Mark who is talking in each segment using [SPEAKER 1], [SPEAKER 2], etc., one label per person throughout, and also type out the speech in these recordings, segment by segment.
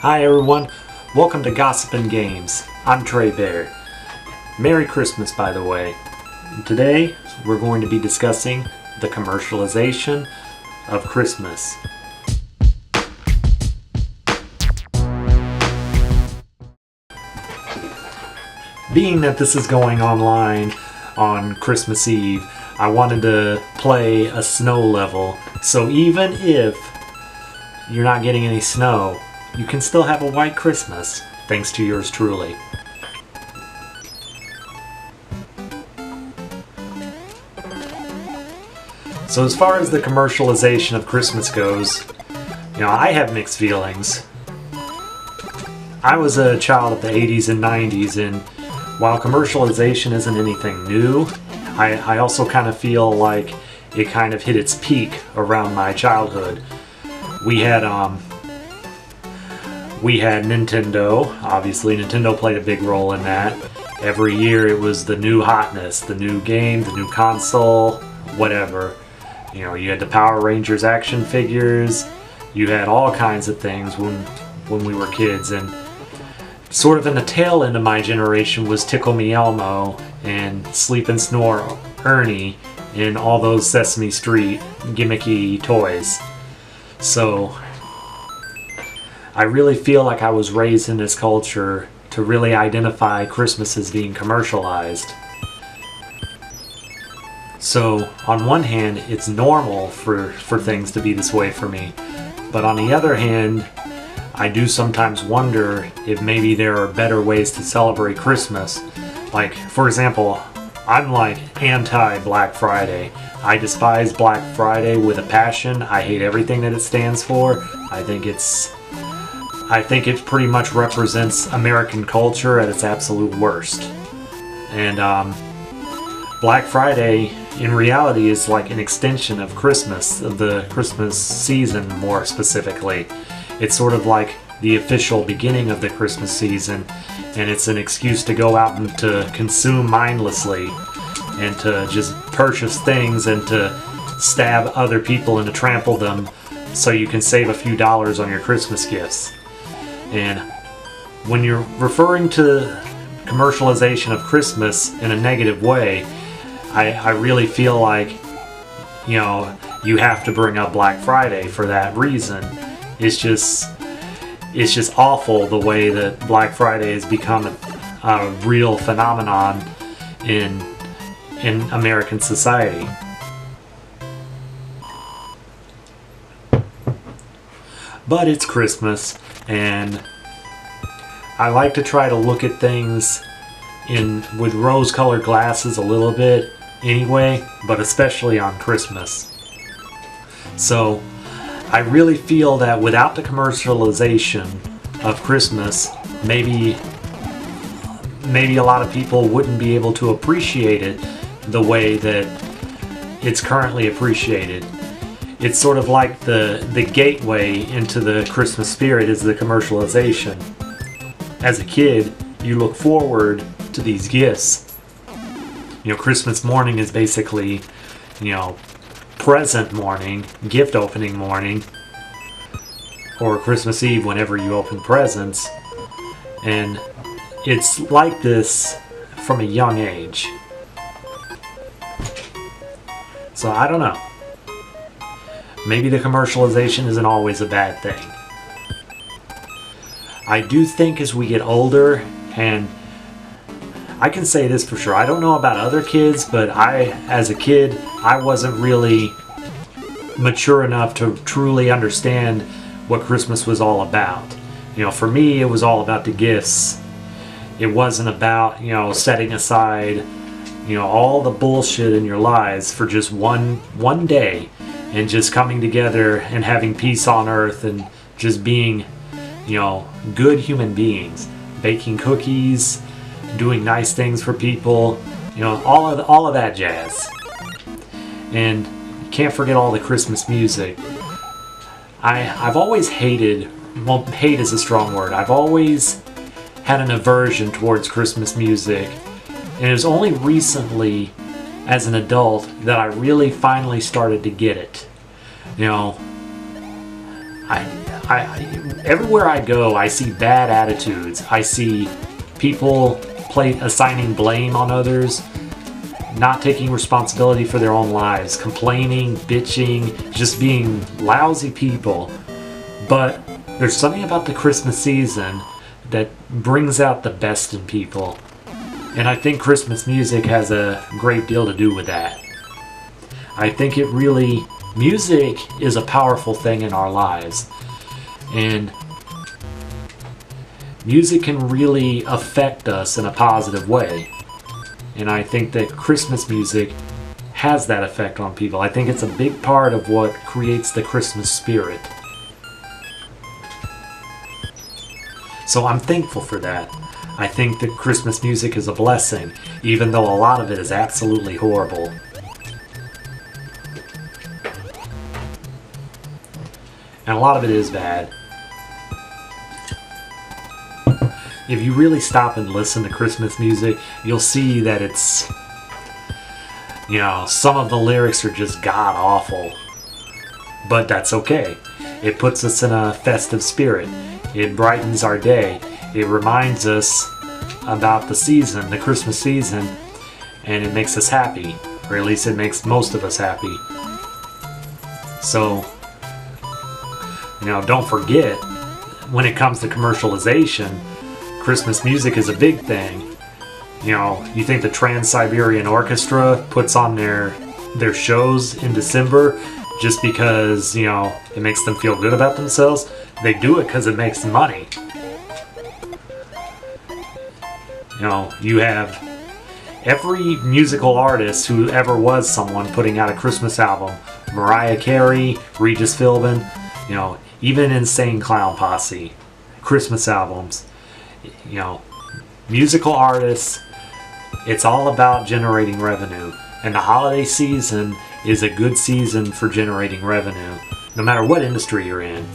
[SPEAKER 1] Hi everyone, welcome to Gossipin' Games. I'm Trey Bear. Merry Christmas, by the way. Today we're going to be discussing the commercialization of Christmas. Being that this is going online on Christmas Eve, I wanted to play a snow level, so even if you're not getting any snow, you can still have a white Christmas, thanks to yours truly. So as far as the commercialization of Christmas goes, I have mixed feelings. I was a child of the 80s and 90s, and while commercialization isn't anything new, I also kind of feel like it kind of hit its peak around my childhood. We had Nintendo. Obviously, Nintendo played a big role in that. Every year it was the new hotness, the new game, the new console, whatever. You had the Power Rangers action figures. You had all kinds of things when we were kids, and sort of in the tail end of my generation was Tickle Me Elmo and Sleep and Snore Ernie and all those Sesame Street gimmicky toys. So I really feel like I was raised in this culture to really identify Christmas as being commercialized. So on one hand, it's normal for things to be this way for me. But on the other hand, I do sometimes wonder if maybe there are better ways to celebrate Christmas. Like, for example, I'm like anti-Black Friday. I despise Black Friday with a passion. I hate everything that it stands for. I think it pretty much represents American culture at its absolute worst. And Black Friday, in reality, is like an extension of Christmas, of the Christmas season more specifically. It's sort of like the official beginning of the Christmas season, and it's an excuse to go out and to consume mindlessly and to just purchase things and to stab other people and to trample them so you can save a few dollars on your Christmas gifts. And when you're referring to commercialization of Christmas in a negative way, I really feel like, you have to bring up Black Friday for that reason. It's just awful the way that Black Friday has become a real phenomenon in American society. But it's Christmas, and I like to try to look at things with rose-colored glasses a little bit anyway, but especially on Christmas. So I really feel that without the commercialization of Christmas, maybe a lot of people wouldn't be able to appreciate it the way that it's currently appreciated. It's sort of like the gateway into the Christmas spirit is the commercialization. As a kid, you look forward to these gifts. Christmas morning is basically, present morning, gift opening morning, or Christmas Eve whenever you open presents. And it's like this from a young age. So I don't know. Maybe the commercialization isn't always a bad thing. I do think as we get older, and I can say this for sure, I don't know about other kids, but as a kid, I wasn't really mature enough to truly understand what Christmas was all about. For me, it was all about the gifts. It wasn't about, setting aside, all the bullshit in your lives for just one day and just coming together and having peace on earth and just being, good human beings, baking cookies, doing nice things for people, all of that jazz. And you can't forget all the Christmas music. I've always hated, well, hate is a strong word, I've always had an aversion towards Christmas music, and it was only recently as an adult that I really finally started to get it. I everywhere I go, I see bad attitudes. I see people assigning blame on others, not taking responsibility for their own lives, complaining, bitching, just being lousy people. But there's something about the Christmas season that brings out the best in people. And I think Christmas music has a great deal to do with that. I think music is a powerful thing in our lives. And music can really affect us in a positive way. And I think that Christmas music has that effect on people. I think it's a big part of what creates the Christmas spirit. So I'm thankful for that. I think that Christmas music is a blessing, even though a lot of it is absolutely horrible. And a lot of it is bad. If you really stop and listen to Christmas music, you'll see that it's, some of the lyrics are just god-awful. But that's okay. It puts us in a festive spirit. It brightens our day. It reminds us about the season, the Christmas season, and it makes us happy. Or at least it makes most of us happy. So, don't forget, when it comes to commercialization, Christmas music is a big thing. You think the Trans-Siberian Orchestra puts on their shows in December just because, it makes them feel good about themselves? They do it because it makes money. You have every musical artist who ever was someone putting out a Christmas album. Mariah Carey, Regis Philbin, even Insane Clown Posse. Christmas albums. Musical artists, it's all about generating revenue. And the holiday season is a good season for generating revenue, no matter what industry you're in.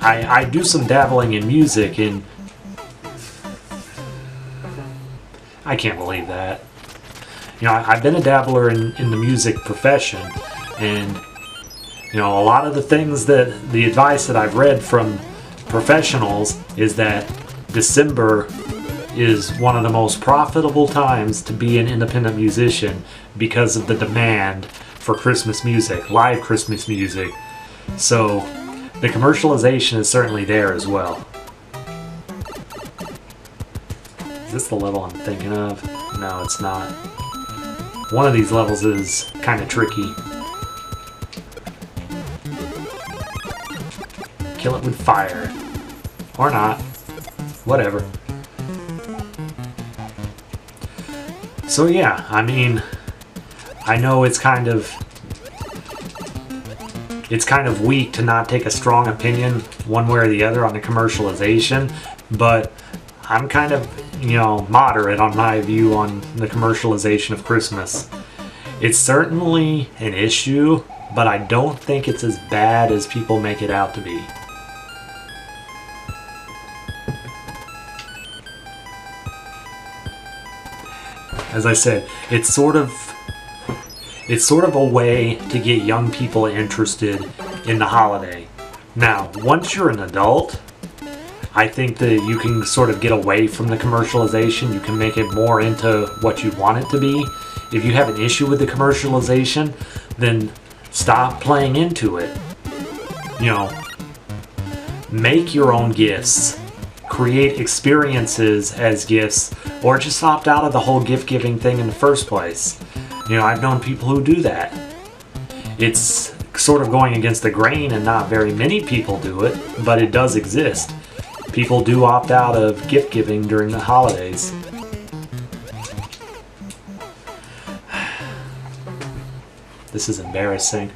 [SPEAKER 1] I do some dabbling in music, and I can't believe that. I've been a dabbler in the music profession, and a lot of the advice that I've read from professionals is that December is one of the most profitable times to be an independent musician because of the demand for Christmas music, live Christmas music. So the commercialization is certainly there as well. Is this the level I'm thinking of? No, it's not. One of these levels is kind of tricky. Kill it with fire. Or not. Whatever. So yeah, I know it's kind of weak to not take a strong opinion one way or the other on the commercialization, but I'm kind of, moderate on my view on the commercialization of Christmas. It's certainly an issue, but I don't think it's as bad as people make it out to be. As I said, it's sort of a way to get young people interested in the holiday. Now, once you're an adult, I think that you can sort of get away from the commercialization. You can make it more into what you want it to be. If you have an issue with the commercialization, then stop playing into it. Make your own gifts. Create experiences as gifts, or just opt out of the whole gift-giving thing in the first place. I've known people who do that. It's sort of going against the grain, and not very many people do it, but it does exist. People do opt out of gift-giving during the holidays. This is embarrassing.